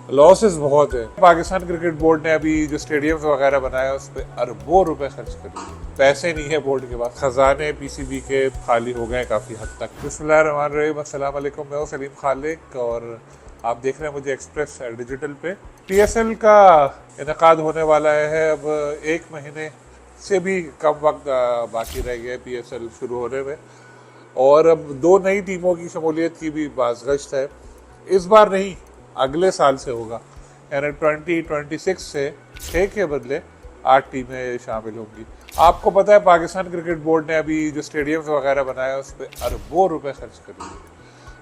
Losses बहुत है। Pakistan cricket board ने अभी जो स्टेडियम्स वगैरह बनाया उस पर अरबों रुपए खर्च कर दिए। पैसे नहीं है बोर्ड के पास, खजाने पीसीबी के खाली हो गए काफ़ी हद तक। बिस्मिल्लाहिर्रहमानिर्रहीम, अस्सलाम वालेकुम। मैं हूं सलीम खालिक और आप देख रहे हैं मुझे एक्सप्रेस डिजिटल पे। पीएसएल का इनेकाद होने वाला है। अब 1 महीने से भी कम वक्त बाकी रह गया है पीएसएल शुरू होने में, और अब 2 नई टीमों की शमूलियत की भी बाज़गश्त है। इस बार नहीं, अगले साल से होगा, यानी 2026 से 6 के बदले 8 टीमें शामिल होंगी। आपको पता है पाकिस्तान क्रिकेट बोर्ड ने अभी जो स्टेडियम्स वगैरह बनाया उस पर अरबों रुपए खर्च कर दिए,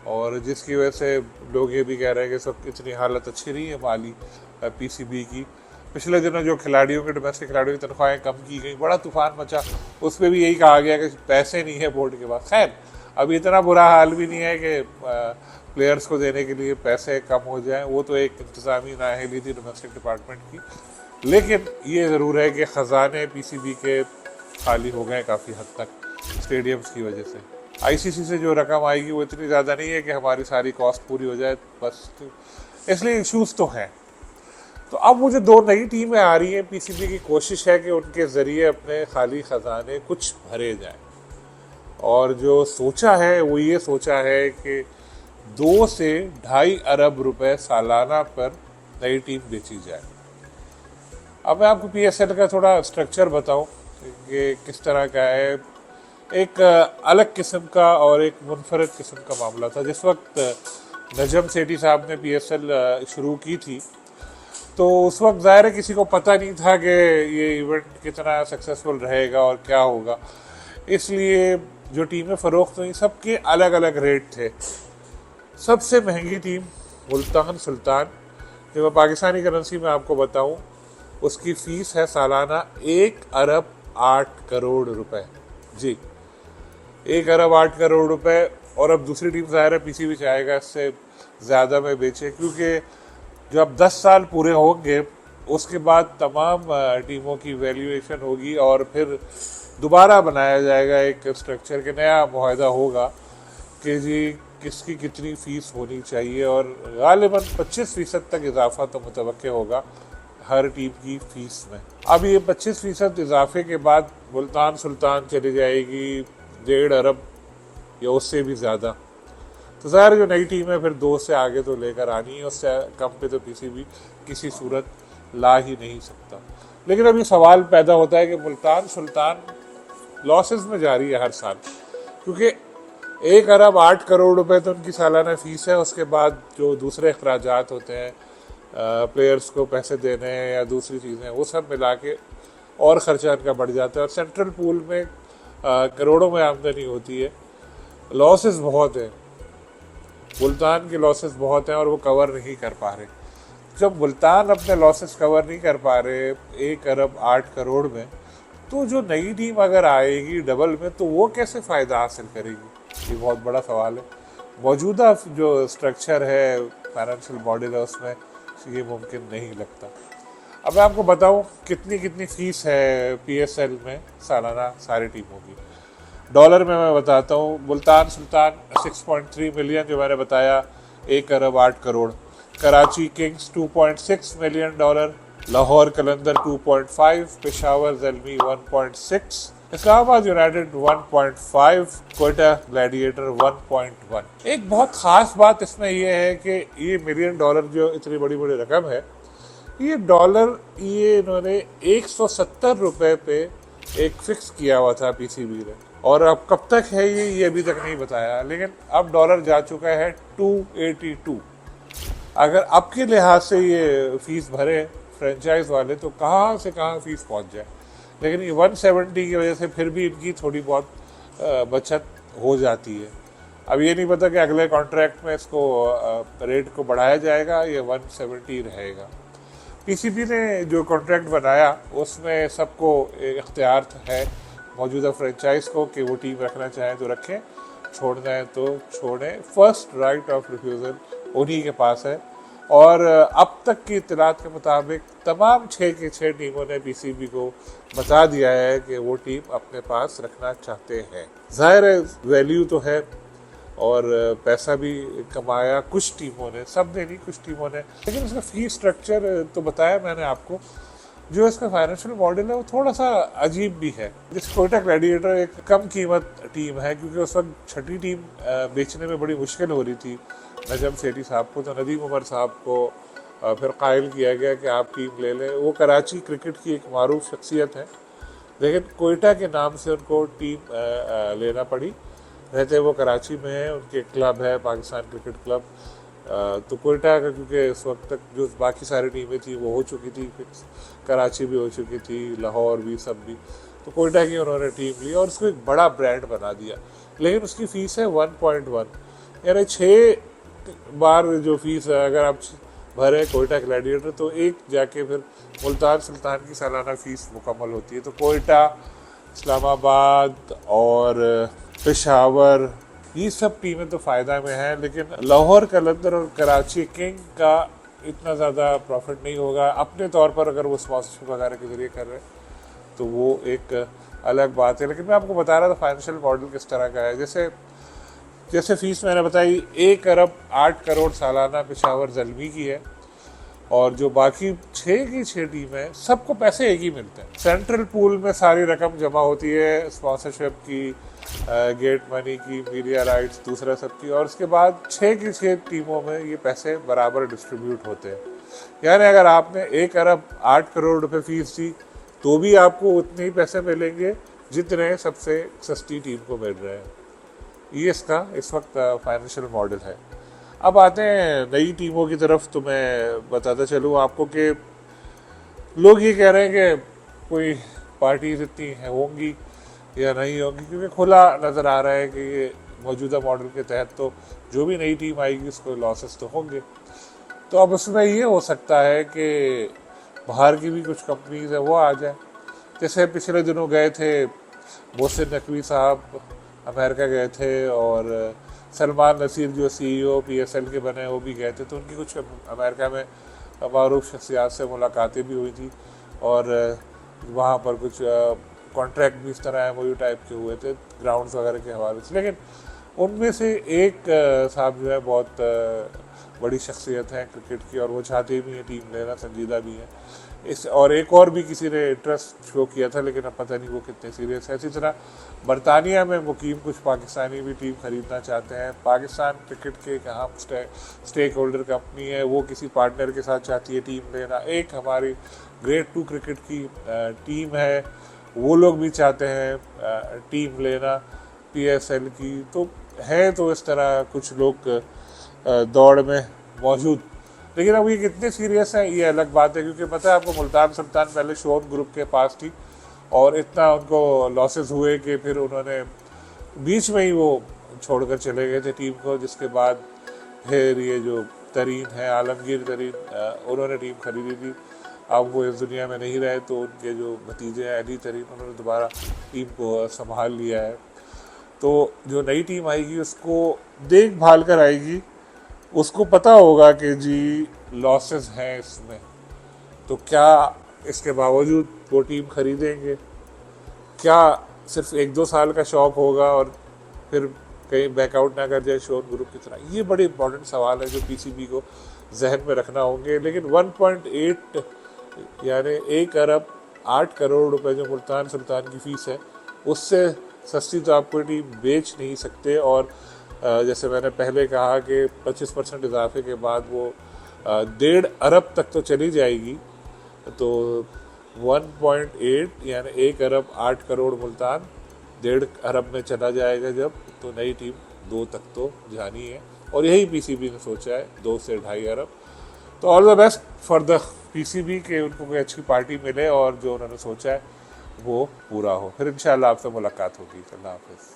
और जिसकी वजह से लोग ये भी कह रहे हैं कि सब इतनी हालत अच्छी नहीं है माली पीसीबी की। पिछले दिनों जो खिलाड़ियों के डोमेस्टिक खिलाड़ियों की तनख्वाहें कम की गई, बड़ा तूफान मचा। उस पर भी यही कहा गया कि पैसे नहीं है बोर्ड के पास। खैर, अभी इतना बुरा हाल भी नहीं है कि प्लेयर्स को देने के लिए पैसे कम हो जाएं, वो तो एक इंतज़ामी नाअहली थी डोमेस्टिक डिपार्टमेंट की। लेकिन ये ज़रूर है कि ख़जाने पीसीबी के खाली हो गए काफ़ी हद तक स्टेडियम्स की वजह से। आईसीसी से जो रकम आएगी वो इतनी ज़्यादा नहीं है कि हमारी सारी कॉस्ट पूरी हो जाए बस, इसलिए इश्यूज़ तो हैं। तो अब मुझे 2 नई टीमें आ रही हैं। पीसीबी की कोशिश है कि उनके ज़रिए अपने खाली ख़जाने कुछ भरे जाएं, और जो सोचा है वो ये सोचा है कि 2 से 2.5 अरब रुपए सालाना पर नई टीम बेची जाए। अब मैं आपको पीएसएल का थोड़ा स्ट्रक्चर बताऊं कि किस तरह का है। एक अलग किस्म का और एक मुनफरद किस्म का मामला था। जिस वक्त नजम सेठी साहब ने पीएसएल शुरू की थी, तो उस वक्त ज़ाहिर है किसी को पता नहीं था कि ये इवेंट कितना सक्सेसफुल रहेगा और क्या होगा। इसलिए जो टीमें फ़रोख्त हुई सबके अलग अलग रेट थे। सबसे महंगी टीम मुल्तान सुल्तान, जो मैं पाकिस्तानी करेंसी में आपको बताऊं, उसकी फ़ीस है सालाना 1 अरब 8 करोड़ रुपए। जी, 1 अरब 8 करोड़ रुपए। और अब दूसरी टीम ज़ाहिर है पीसीबी चाहेगा इससे ज़्यादा में बेचे, क्योंकि जब 10 साल पूरे होंगे उसके बाद तमाम टीमों की वैल्यूएशन होगी और फिर दोबारा बनाया जाएगा एक स्ट्रक्चर के, नया मुआहदा होगा कि जी किसकी कितनी फ़ीस होनी चाहिए, और गालिबन 25% तक इजाफा तो मुतवक्के होगा हर टीम की फ़ीस में। अब ये 25% इजाफे के बाद मुल्तान सुल्तान चली जाएगी 1.5 अरब या उससे भी ज़्यादा। तो ज़ाहिर जो नई टीम है फिर 2 से आगे तो लेकर आनी है, उससे कम पे तो पीसीबी किसी सूरत ला ही नहीं सकता। लेकिन अब ये सवाल पैदा होता है कि मुल्तान सुल्तान लॉसेस में जा रही है हर साल, क्योंकि 1 अरब 8 करोड़ रुपए तो उनकी सालाना फ़ीस है। उसके बाद जो दूसरे अखराजात होते हैं, प्लेयर्स को पैसे देने या दूसरी चीज़ें, वो सब मिला के और ख़र्चा इनका बढ़ जाता है, और सेंट्रल पूल में करोड़ों में आमदनी होती है। लॉसेस बहुत है, मुल्तान के लॉसेस बहुत हैं और वो कवर नहीं कर पा रहे। जब मुल्तान अपने लॉसेस कवर नहीं कर पा रहे 1 अरब 8 करोड़ में, तो जो नई टीम अगर आएगी डबल में, तो वो कैसे फ़ायदा हासिल करेगी? ये बहुत बड़ा सवाल है। मौजूदा जो स्ट्रक्चर है फाइनेंशियल मॉडल है उसमें ये मुमकिन नहीं लगता। अब मैं आपको बताऊं कितनी कितनी फ़ीस है पीएसएल में सालाना सारी टीमों की। डॉलर में मैं बताता हूँ। मुल्तान सुल्तान 6.3 मिलियन जो मैंने बताया, 1 अरब 8 crore. Karachi Kings 2.6 million dollar, Lahore Qalandar 2.5, Peshawar Zalmi 1.6, Islamabad United 1.5, Quetta Gladiator 1.1। एक बहुत ख़ास बात इसमें यह है कि ये मिलियन डॉलर जो इतनी बड़ी बड़ी रकम है, ये डॉलर ये इन्होंने 170 रुपये पे एक फ़िक्स किया हुआ था पीसीबी ने, और अब कब तक है ये अभी तक नहीं बताया। लेकिन अब डॉलर जा चुका है 282। अगर अब के लिहाज से ये फ़ीस भरे फ्रेंचाइज वाले तो कहाँ से कहाँ फ़ीस पहुँच जाए। लेकिन ये 170 की वजह से फिर भी इनकी थोड़ी बहुत बचत हो जाती है। अब ये नहीं पता कि अगले कॉन्ट्रैक्ट में इसको रेट को बढ़ाया जाएगा या 170 रहेगा। पीसीबी ने जो कॉन्ट्रैक्ट बनाया उसमें सबको इख्तियार है मौजूदा फ्रेंचाइज को कि वो टीम रखना चाहें तो रखें, छोड़ना है तो छोड़ें। फर्स्ट राइट ऑफ रिफ्यूज़ल उन्हीं के पास है। और अब तक की इत्तलात के मुताबिक तमाम 6 की 6 टीमों ने पीसीबी को बता दिया है कि वो टीम अपने पास रखना चाहते हैं। ज़ाहिर है वैल्यू तो है, और पैसा भी कमाया कुछ टीमों ने, सब ने नहीं, कुछ टीमों ने। लेकिन इसका फी स्ट्रक्चर तो बताया मैंने आपको, जो इसका फाइनेंशियल मॉडल है वो थोड़ा सा अजीब भी है। जैसे कोयटा ग्लैडिएटर एक कम कीमत टीम है, क्योंकि उस वक्त छठी टीम बेचने में बड़ी मुश्किल हो रही थी नजम सेठी साहब को, तो नदीम उमर साहब को फिर कायल किया गया कि आप टीम ले लें। वो कराची क्रिकेट की एक मारूफ शख्सियत है, लेकिन कोयटा के नाम से उनको टीम लेना पड़ी। रहते वो कराची में है, उनके क्लब है पाकिस्तान क्रिकेट क्लब। तो कोयटा का क्योंकि इस वक्त तक जो बाकी सारी टीमें थी वो हो चुकी थी फिक्स, कराची भी हो चुकी थी, लाहौर भी, सब भी, तो कोयटा की उन्होंने टीम ली और उसको एक बड़ा ब्रांड बना दिया। लेकिन उसकी फ़ीस है 1.1, यानी 6 बार जो फीस है अगर आप भरे कोयटा ग्लैडिएटर, तो एक जाके फिर मुल्तान सुल्तान की सालाना फ़ीस मुकम्मल होती है। तो कोयटा, इस्लामाबाद और पेशावर, ये सब टीमें तो फ़ायदा में हैं, लेकिन लाहौर, कलंदर और कराची किंग का इतना ज़्यादा प्रॉफिट नहीं होगा अपने तौर पर। अगर वो स्पॉन्सरशिप वगैरह के ज़रिए कर रहे हैं तो वो एक अलग बात है। लेकिन मैं आपको बता रहा था फाइनेंशियल मॉडल किस तरह का है। जैसे फ़ीस मैंने बताई 1 अरब 8 करोड़ सालाना पेशावर ज़ल्मी की है, और जो बाकी 6 की 6 टीम है सबको पैसे एक ही मिलते हैं। सेंट्रल पूल में सारी रकम जमा होती है, स्पॉन्सरशिप की, गेट मनी की, मीडिया राइट्स, दूसरा सब की, और उसके बाद 6 की 6 टीमों में ये पैसे बराबर डिस्ट्रीब्यूट होते हैं। यानी अगर आपने 1 अरब 8 करोड़ रुपए फीस दी तो भी आपको उतने ही पैसे मिलेंगे जितने सबसे सस्ती टीम को मिल रहे हैं। ये इसका इस वक्त फाइनेंशियल मॉडल है। अब आते हैं नई टीमों की तरफ। तो मैं बताता चलूँ आपको कि लोग ये कह रहे हैं कि कोई पार्टीज इतनी होंगी या नहीं होंगी, क्योंकि खुला नज़र आ रहा है कि ये मौजूदा मॉडल के तहत तो जो भी नई टीम आएगी उसको लॉसेस तो होंगे। तो अब उसमें ये हो सकता है कि बाहर की भी कुछ कंपनीज है वो आ जाए। जैसे पिछले दिनों गए थे मोहसिन नकवी साहब, अमेरिका गए थे, और सलमान नसीर जो CEO PSL के बने वो भी गए थे। तो उनकी कुछ अमेरिका में मारूफ शख्सियात से मुलाकातें भी हुई थी, और वहाँ पर कुछ कॉन्ट्रैक्ट भी इस तरह MOU टाइप के हुए थे ग्राउंड्स वगैरह के हवाले से। लेकिन उनमें से एक साहब जो है बहुत बड़ी शख्सियत है क्रिकेट की, और वो चाहते भी हैं टीम लेना, संजीदा भी है इस, और एक और भी किसी ने इंटरेस्ट शो किया था, लेकिन अब पता नहीं वो कितने सीरियस है। इसी तरह बरतानिया में मुकीम कुछ पाकिस्तानी भी टीम खरीदना चाहते हैं। पाकिस्तान क्रिकेट के एक अहम स्टेक होल्डर कंपनी है, वो किसी पार्टनर के साथ चाहती है टीम लेना। एक हमारी ग्रेड 2 क्रिकेट की टीम है, वो लोग भी चाहते हैं टीम लेना PSL की। तो है, तो इस तरह कुछ लोग दौड़ में मौजूद। लेकिन अब ये कितने सीरियस है ये अलग बात है, क्योंकि पता है आपको मुल्तान सुल्तान पहले शोन ग्रुप के पास थी, और इतना उनको लॉसेस हुए कि फिर उन्होंने बीच में ही वो छोड़कर चले गए थे टीम को। जिसके बाद फिर ये जो तरीन है, आलमगीर तरीन, उन्होंने टीम खरीदी थी। अब वो इस दुनिया में नहीं रहे, तो उनके जो भतीजे हैं अली तरीन, उन्होंने दोबारा टीम को संभाल लिया है। तो जो नई टीम आएगी उसको देखभाल कर आएगी, उसको पता होगा कि जी लॉसेस हैं इसमें, तो क्या इसके बावजूद वो टीम खरीदेंगे? क्या सिर्फ 1-2 साल का शौक होगा और फिर कहीं बैकआउट ना कर जाए शोन ग्रुप की तरह? ये बड़े इंपॉर्टेंट सवाल है जो PCB को जहन में रखना होंगे। लेकिन 1.8 यानी 1 अरब 8 करोड़ रुपए जो मुल्तान सुल्तान की फ़ीस है, उससे सस्ती तो आपको टीम बेच नहीं सकते। और जैसे मैंने पहले कहा कि 25% इजाफे के बाद वो 1.5 अरब तक तो चली जाएगी। तो 1.8 यानी 1 अरब 8 करोड़ मुल्तान 1.5 अरब में चला जाएगा जब, तो नई टीम 2 तक तो जानी है, और यही PCB ने सोचा है 2 से 2.5 अरब। तो all the best for the PCB के उनको कोई अच्छी पार्टी मिले और जो उन्होंने सोचा है वो पूरा हो। फिर इंशाल्लाह आपसे मुलाकात होगी। अल्लाह हाफ़िज़।